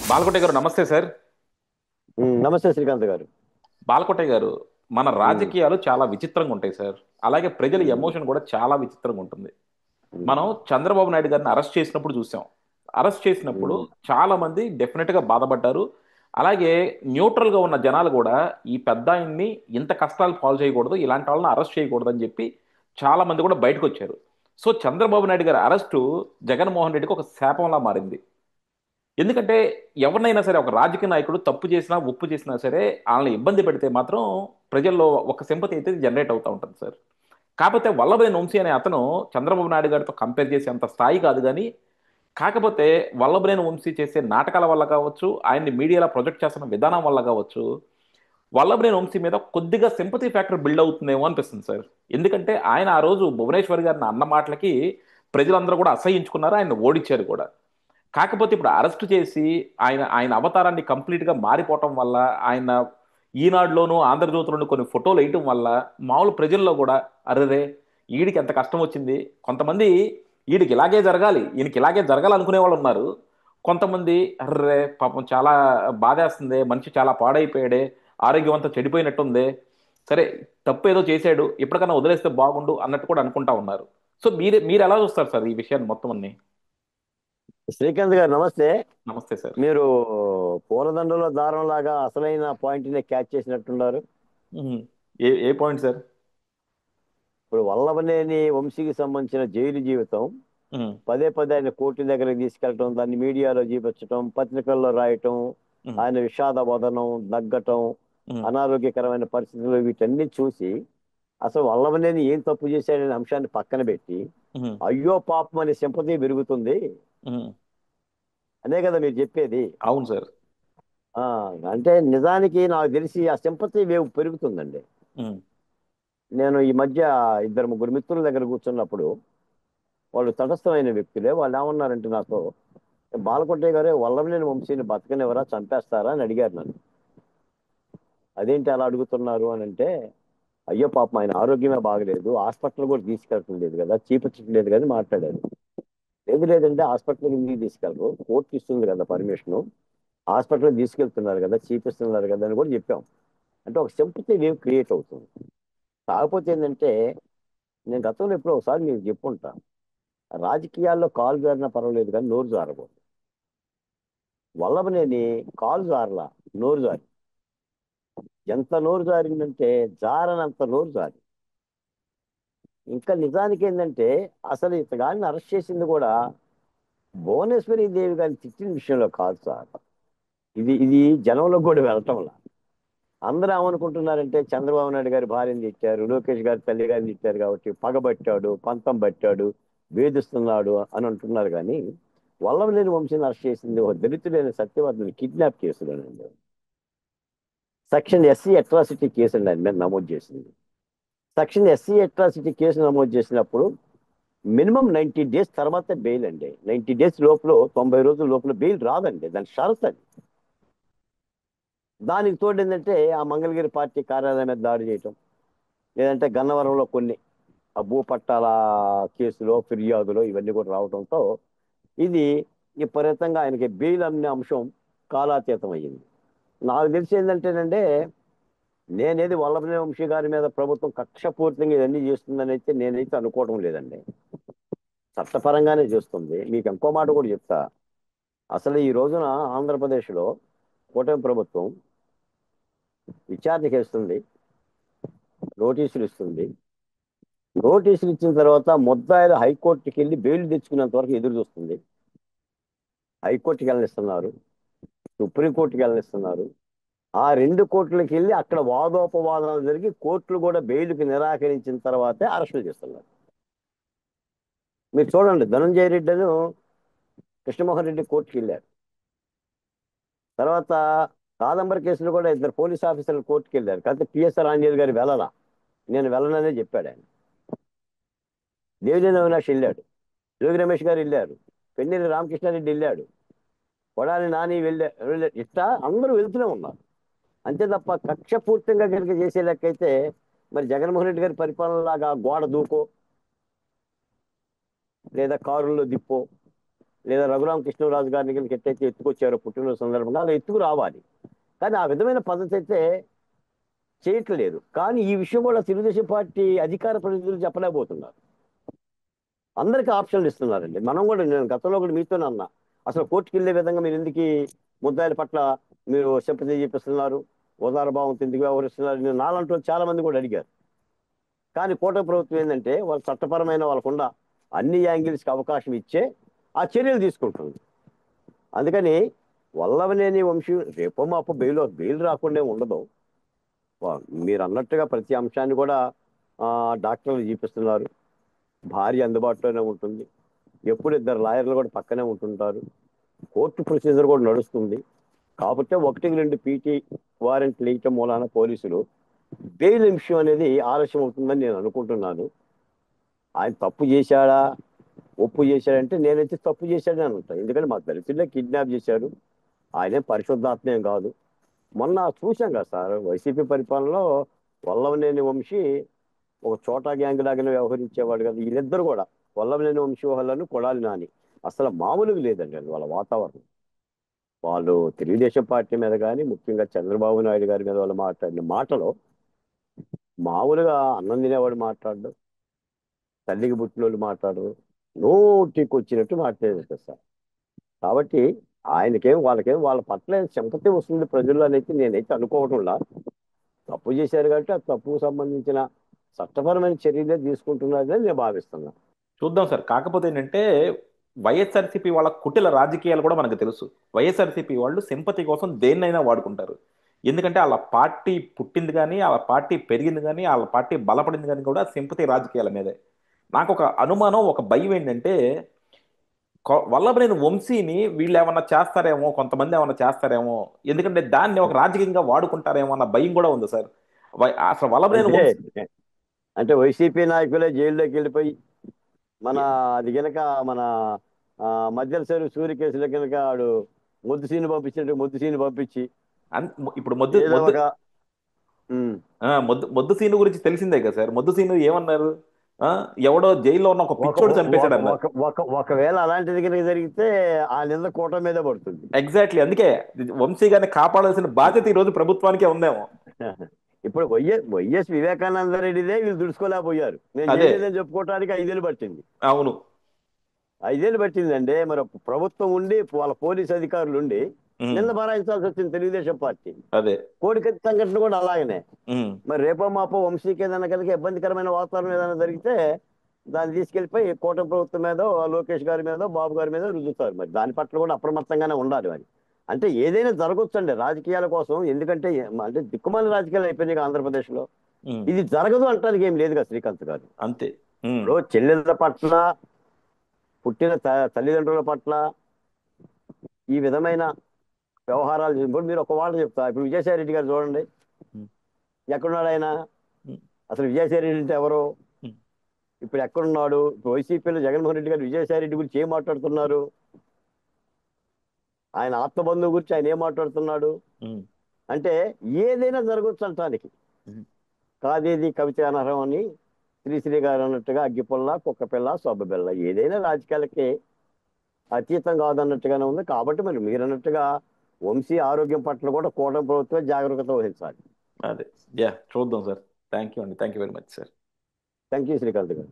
బాలకోటయ్య గారు నమస్తే సార్. నమస్తే శ్రీకాంత్ గారు. బాలకోటయ్య గారు, మన ఉమ్, రాజకీయాలు చాలా విచిత్రంగా ఉంటాయి సార్. అలాగే ప్రజల ఉమ్, ఎమోషన్ కూడా చాలా విచిత్రంగా ఉంటుంది. ఉమ్, మనం చంద్రబాబు నాయుడు గారిని అరెస్ట్ చేసినప్పుడు చూసాం. అరెస్ట్ చేసినప్పుడు ఉమ్, చాలా మంది డెఫినెట్ గా బాధపడ్డారు. అలాగే న్యూట్రల్ గా ఉన్న జనాలు కూడా ఈ పెద్ద ఆయన్ని ఇంత కష్టాలు పాలు చేయకూడదు, ఇలాంటి వాళ్ళని అరెస్ట్ చేయకూడదు అని చెప్పి చాలా మంది కూడా బయటకు వచ్చారు. సో చంద్రబాబు నాయుడు గారి అరెస్టు జగన్మోహన్ రెడ్డికి ఒక శాపంలా మారింది. ఎందుకంటే ఎవరినైనా సరే ఒక రాజకీయ నాయకుడు తప్పు చేసినా ఒప్పు చేసినా సరే వాళ్ళని ఇబ్బంది పెడితే మాత్రం ప్రజల్లో ఒక సింపతి అయితే జనరేట్ అవుతూ ఉంటుంది సార్. కాకపోతే వల్లభనేని వంశీ అనే అతను చంద్రబాబు నాయుడు గారితో కంపేర్ చేసే అంత స్థాయి కాదు కానీ, కాకపోతే వల్లభనేని వంశీ చేసే నాటకాల వల్ల కావచ్చు, ఆయన్ని మీడియాలో ప్రొజెక్ట్ చేస్తున్న విధానం వల్ల కావచ్చు, వల్లభనేని వంశీ మీద కొద్దిగా సింపతి ఫ్యాక్టర్ బిల్డ్ అవుతుందేమో అనిపిస్తుంది సార్. ఎందుకంటే ఆయన ఆ రోజు భువనేశ్వర్ గారిని అన్న మాటలకి ప్రజలందరూ కూడా అసహించుకున్నారు, ఆయన ఓడించారు కూడా. కాకపోతే ఇప్పుడు అరెస్ట్ చేసి ఆయన ఆయన అవతారాన్ని కంప్లీట్గా మారిపోవటం వల్ల, ఆయన ఈనాడులోను ఆంధ్రజ్యోతిలోను కొన్ని ఫోటోలు వేయటం వల్ల మామూలు ప్రజల్లో కూడా అరెరే, ఈడికి ఎంత కష్టం వచ్చింది. కొంతమంది ఈడికి ఇలాగే జరగాలి, ఈయనకి ఇలాగే జరగాలి అనుకునే వాళ్ళు ఉన్నారు. కొంతమంది అర్రే పాపం చాలా బాధేస్తుంది, మనిషి చాలా పాడైపోయాడే, ఆరోగ్యం అంతా చెడిపోయినట్టుంది, సరే తప్పు ఏదో చేశాడు ఇప్పటికన్నా వదిలేస్తే బాగుండు అన్నట్టు కూడా అనుకుంటా ఉన్నారు. సో మీరు ఎలా చూస్తారు సార్ ఈ విషయాన్ని మొత్తం అన్ని? శ్రీకాంత్ గారు నమస్తే. నమస్తే సార్. మీరు పూలదండలో దారం లాగా అసలైన పాయింట్ ని క్యాచ్ చేసినట్టున్నారు. మ్మ్. ఏ ఏ పాయింట్ సార్? ఇప్పుడు వల్లభనేని వంశీకి సంబంధించిన జైలు జీవితం మ్మ్. పదే పదే ఆయన కోర్టు దగ్గరికి తీసుకెళ్ళటం, దాన్ని మీడియాలో చూపించటం, పత్రికల్లో రాయటం, మ్మ్. ఆయన విషాద వదనం, నగ్గటం, మ్మ్. అనారోగ్యకరమైన పరిస్థితులు వీటన్ని చూసి అసలు వల్లభనేని ఏం తప్పు చేశాడనే అంశాన్ని పక్కన పెట్టి మ్మ్. అయ్యో పాపం అనే సింపతి పెరుగుతుంది. మ్మ్. అదే కదా మీరు చెప్పేది. అవును సార్. ఆ, అంటే నిజానికి నాకు తెలిసి ఆ సింపతి వేవ్ పెరుగుతుందండి. మ్మ్. నేను ఈ మధ్య ఇద్దరు ముగ్గురు మిత్రుల దగ్గర కూర్చున్నప్పుడు వాళ్ళు తటస్థమైన వ్యక్తులే, వాళ్ళు ఏమన్నారంటే నాతో, బాలకొట్టయ్య గారే వల్లభనేని వంశీని బతకనివ్వరా, చంపేస్తారా అని అడిగారు నన్ను. అదేంటి అలా అడుగుతున్నారు అని అంటే, అయ్యో పాపం ఆయన ఆరోగ్యమే బాగలేదు, హాస్పిటల్ కూడా తీసుకెళ్తలేదు కదా, చూపించట్లేదు కదా మాట్లాడారు. లేదు లేదంటే హాస్పిటల్కి ఎందుకు తీసుకెళ్ళరు, కోర్టు ఇస్తుంది కదా పర్మిషన్, హాస్పిటల్ తీసుకెళ్తున్నారు కదా, చూపిస్తున్నారు కదా అని కూడా చెప్పాం. అంటే ఒక సింపతి వేవ్ క్రియేట్ అవుతుంది. కాకపోతే ఏంటంటే, నేను గతంలో ఎప్పుడో ఒకసారి మీకు చెప్పుంటా, రాజకీయాల్లో కాలు జారినా పర్వాలేదు కానీ నోరు జారకూడదు. వల్లభనేని కాలు జారలా, నోరు జారి. ఎంత నోరు జారిందంటే జారనంత నోరు జారి. ఇంకా నిజానికి ఏంటంటే, అసలు ఇతగాడిని అరెస్ట్ చేసింది కూడా భువనేశ్వరి దేవి గారిని తిట్టిన విషయంలో కాదు సార్. ఇది జనంలో కూడా వెళ్ళటంలా. అందరూ ఏమనుకుంటున్నారంటే చంద్రబాబు నాయుడు గారి భార్యను తిట్టారు, లోకేష్ గారి తల్లి గారిని తిట్టారు కాబట్టి పగబట్టాడు, పంతం పట్టాడు, వేధిస్తున్నాడు అని అంటున్నారు. కానీ వల్లభనేని వంశీని అరెస్ట్ చేసింది ఒక దళితుడైన సత్యవర్ధన్ కిడ్నాప్ కేసులోనండి. సెక్షన్ ఎస్సీ అట్రాసిటీ కేసు అండి ఆయన మీద నమోదు చేసింది. సెక్షన్ ఎస్సీ అట్రాసిటీ కేసు నమోదు చేసినప్పుడు మినిమం 90 డేస్ తర్వాత బెయిల్ అండి. 90 డేస్ లోపల, 90 రోజుల లోపల బెయిల్ రాదండి, దాని షరత్ అది. దానికి తోడు ఏంటంటే ఆ మంగళగిరి పార్టీ కార్యాలయం మీద దాడి చేయటం, లేదంటే గన్నవరంలో కొన్ని ఆ భూపట్టాల కేసులో ఫిర్యాదులో ఇవన్నీ కూడా రావడంతో ఇది విపరీతంగా ఆయనకి బెయిల్ అనే అంశం కాలాతీతం అయ్యింది. నాకు తెలిసి ఏంటంటేనంటే, నేనేది వల్లభనేని వంశీ గారి మీద ప్రభుత్వం కక్షపూర్తిగా ఇవన్నీ చేస్తుందని అయితే నేనైతే అనుకోవడం లేదండి. చట్టపరంగానే చేస్తుంది. మీకు ఇంకో మాట కూడా చెప్తా. అసలు ఈ రోజున ఆంధ్రప్రదేశ్లో కూటమి ప్రభుత్వం విచారణకి వేస్తుంది, నోటీసులు ఇస్తుంది. నోటీసులు ఇచ్చిన తర్వాత ముద్దాయిలు హైకోర్టుకి వెళ్ళి బెయిల్ తెచ్చుకునేంత వరకు ఎదురు చూస్తుంది. హైకోర్టుకి వెళ్ళనిస్తున్నారు, సుప్రీంకోర్టుకి వెళ్ళనిస్తున్నారు. ఆ రెండు కోర్టులకు వెళ్ళి అక్కడ వాదోపవాదాలు జరిగి కోర్టులు కూడా బెయిల్కి నిరాకరించిన తర్వాతే అరెస్టులు చేస్తున్నారు. మీరు చూడండి, ధనంజయ రెడ్డి అని కృష్ణమోహన్ రెడ్డి కోర్టుకి వెళ్ళారు. తర్వాత కాదంబరి కేసులో కూడా ఇద్దరు పోలీస్ ఆఫీసర్లు కోర్టుకి వెళ్ళారు. కాకపోతే పిఎస్ఆర్ ఆంజనేయులు గారు వెళ్ళాలా, నేను వెళ్ళననే చెప్పాడు ఆయన. దేవినేని అవినాష్ వెళ్ళాడు, జోగి రమేష్ గారు వెళ్ళారు, పెన్నెల్లి రామకృష్ణారెడ్డి వెళ్ళాడు, కొడాలి నాని వెళ్ళాడు. ఇట్లా అందరూ వెళ్తూనే ఉన్నారు. అంతే తప్ప కక్షపూర్తంగా కనుక చేసే లెక్కైతే మరి జగన్మోహన్ రెడ్డి గారి పరిపాలన లాగా గోడ దూకో లేదా కారుల్లో దిప్పో లేదా రఘురామకృష్ణరాజు గారిని కనుక ఎట్టయితే ఎత్తుకొచ్చారో పుట్టినరోజు సందర్భంగా అలా ఎత్తుకు రావాలి. కానీ ఆ విధమైన పద్ధతి అయితే చేయట్లేదు. కానీ ఈ విషయం కూడా తెలుగుదేశం పార్టీ అధికార ప్రతినిధులు చెప్పలేకపోతున్నారు. అందరికీ ఆప్షన్లు ఇస్తున్నారండి. మనం కూడా, నేను గతంలో కూడా మీతోనే అన్నా, అసలు కోర్టుకు వెళ్ళే విధంగా మీరు ఎందుకు ఈ ముద్దాయిల పట్ల మీరు సింపతి చూపిస్తున్నారు, ఉదారభావంతో ఎందుకు వ్యవహరిస్తున్నారు, నేను నాలంటూ చాలా మంది కూడా అడిగారు. కానీ కూటమి ప్రభుత్వం ఏంటంటే వాళ్ళ చట్టపరమైన వాళ్ళకుండా అన్ని యాంగిల్స్కి అవకాశం ఇచ్చే ఆ చర్యలు తీసుకుంటుంది. అందుకని వల్లభనేని వంశీ రేపో మాపో బెయిల్ రాకుండా ఉండదు. మీరు అన్నట్టుగా ప్రతి అంశాన్ని కూడా డాక్టర్లు చూపిస్తున్నారు. భార్య అందుబాటులోనే ఉంటుంది. ఎప్పుడు ఇద్దరు లాయర్లు కూడా పక్కనే ఉంటుంటారు. కోర్టు ప్రొసీజర్ కూడా నడుస్తుంది. కాకపోతే 1-2 పీటీ వారెంట్లు వేయటం మూలాన పోలీసులు బెయిల్ విషయం అనేది ఆలస్యం అవుతుందని నేను అనుకుంటున్నాను. ఆయన తప్పు చేశాడా, ఒప్పు చేశాడంటే నేనైతే తప్పు చేశాడని అనుకుంటాను. ఎందుకంటే మా దళితులే కిడ్నాప్ చేశారు. ఆయనే పరిశుద్ధాత్మేం కాదు. మొన్న చూశాం కదా సార్, వైసీపీ పరిపాలనలో వల్లభనేని వంశీ ఒక చోటా గ్యాంగ్ లాగానే వ్యవహరించేవాడు కదా. వీళ్ళిద్దరు కూడా వల్లభనేని వంశీ వాళ్ళను కొడాలి నాని అసలు మామూలుగా లేదండి అది వాళ్ళ వాతావరణం. వాళ్ళు తెలుగుదేశం పార్టీ మీద కానీ ముఖ్యంగా చంద్రబాబు నాయుడు గారి మీద వాళ్ళు మాట్లాడిన మాటలు మామూలుగా అన్నం తినేవాడు మాట్లాడు, తల్లికి పుట్టినోళ్ళు మాట్లాడరు, నోటికి వచ్చినట్టు మాట్లాడేది సార్. కాబట్టి ఆయనకేం వాళ్ళకేం వాళ్ళ పట్ల సింపతి వస్తుంది ప్రజల్లో అనేది నేనైతే అనుకోవటంలా. తప్పు చేశారు కాబట్టి ఆ తప్పుకు సంబంధించిన చట్టపరమైన చర్యలే తీసుకుంటున్నారని నేను భావిస్తున్నా. చూద్దాం సార్. కాకపోతే ఏంటంటే వైఎస్ఆర్సీపీ వాళ్ళ కుటిల రాజకీయాలు కూడా మనకు తెలుసు. వైఎస్ఆర్సీపీ వాళ్ళు సింపతి కోసం దేన్నైనా వాడుకుంటారు. ఎందుకంటే వాళ్ళ పార్టీ పుట్టింది కానీ, వాళ్ళ పార్టీ పెరిగింది కానీ, వాళ్ళ పార్టీ బలపడింది కానీ కూడా సింపతి రాజకీయాల మీదే. నాకు ఒక అనుమానం, ఒక భయం ఏంటంటే వల్లభనేని వంశీని వీళ్ళు ఏమన్నా చేస్తారేమో, కొంతమంది ఏమన్నా చేస్తారేమో, ఎందుకంటే దాన్ని ఒక రాజకీయంగా వాడుకుంటారేమో అన్న భయం కూడా ఉంది సార్. అసలు వల్లభనేని అంటే వంశీ అంటే వైసీపీ నాయకులే జైల్లోకి వెళ్ళిపోయి మన అది గనక మన మధ్యల సరు సూర్యకేసులో కనుక ఆడు ముద్దుసీని పంపించినట్టు ముద్దుసీని పంపించి ఇప్పుడు మొద్దు ఏదో మొద్దు ఒక ఉమ్, మొద్దు సీను గురించి తెలిసిందే కదా సార్. మొద్దు సీను ఏమన్నారు? ఆ, ఎవడో జైల్లో ఉన్న ఒక ఒక పిచ్చోడు ఒక చంపేశాడు అన్నారు. ఒక ఒక ఒకవేళ అలాంటిది కనుక జరిగితే ఆ నింద కూటమి మీద పడుతుంది. ఎగ్జాక్ట్లీ, అందుకే వంశీ గారిని కాపాడాల్సిన బాధ్యత ఈ రోజు ప్రభుత్వానికే ఉందేమో. ఇప్పుడు వైఎస్ వివేకానంద రెడ్డిదే వీళ్ళు దుడుచుకోలేకపోయారు. నేను అదే. చేయలేదని చెప్పుకోవడానికి 5 ఏళ్ళు పట్టింది. అవును. 5 ఏళ్ళు పట్టిందండి. మరి ప్రభుత్వం ఉండి వాళ్ళ పోలీస్ అధికారులు ఉండి ఉమ్, నింద భరాయించాల్సి వచ్చింది తెలుగుదేశం పార్టీ. అదే. కోడికత్తి సంఘటన కూడా అలాగనే. ఉమ్, మరి రేపో మాపో వంశీకి ఏదైనా కనుక ఇబ్బందికరమైన వాతావరణం ఏదైనా జరిగితే దాన్ని తీసుకెళ్లిపోయి కూటమి ప్రభుత్వం మీద, లోకేష్ గారి మీద, బాబు గారి మీద రుద్దుతారు. మరి దాని పట్ల కూడా అప్రమత్తంగానే ఉండాలి. మరి అంటే ఏదైనా జరగొచ్చండి రాజకీయాల కోసం. ఎందుకంటే అంటే దిక్కుమాలిన రాజకీయాలు అయిపోయినాయి ఆంధ్రప్రదేశ్ లో. ఉమ్, ఇది జరగదు అంటానికి ఏం లేదు కదా శ్రీకాంత్ గారు. అంతే. ఉమ్, ఇప్పుడు చెల్లెళ్ళ పట్ల, పుట్టిన తల్లిదండ్రుల పట్ల ఈ విధమైన వ్యవహారాలు ఇప్పుడు మీరు ఒక మాట చెప్తా. ఇప్పుడు విజయసాయి రెడ్డి గారు చూడండి, ఉమ్, ఎక్కడున్నాడు ఆయన? ఉమ్, అసలు విజయసాయి రెడ్డి అంటే ఎవరు? ఉమ్, ఇప్పుడు ఎక్కడున్నాడు? ఇప్పుడు వైసీపీలో జగన్మోహన్ రెడ్డి గారు విజయసాయి రెడ్డి గురించి ఏం మాట్లాడుతున్నారు? ఆయన ఆత్మబంధువు గురించి ఆయన ఏం మాట్లాడుతున్నాడు? ఉమ్, అంటే ఏదైనా జరగవచ్చు అంటానికి. ఉమ్. కాదేది కవిత అనర్హం అని శ్రీశ్రీ గారు అన్నట్టుగా అగ్గిపుల్ల, కుక్కపిల్ల, సొబ్బబిల్ల ఏదైనా రాజకీయాలకి అతీతం కాదన్నట్టుగానే ఉంది. కాబట్టి మరి మీరు అన్నట్టుగా వంశీ ఆరోగ్యం పట్ల కూడా కూటమి ప్రభుత్వం జాగ్రత్త వహించాలి. అదే. యా, చూద్దాం సార్. థ్యాంక్ యూ అండి. Thank you very much sir. Thank you Srikanth గారు.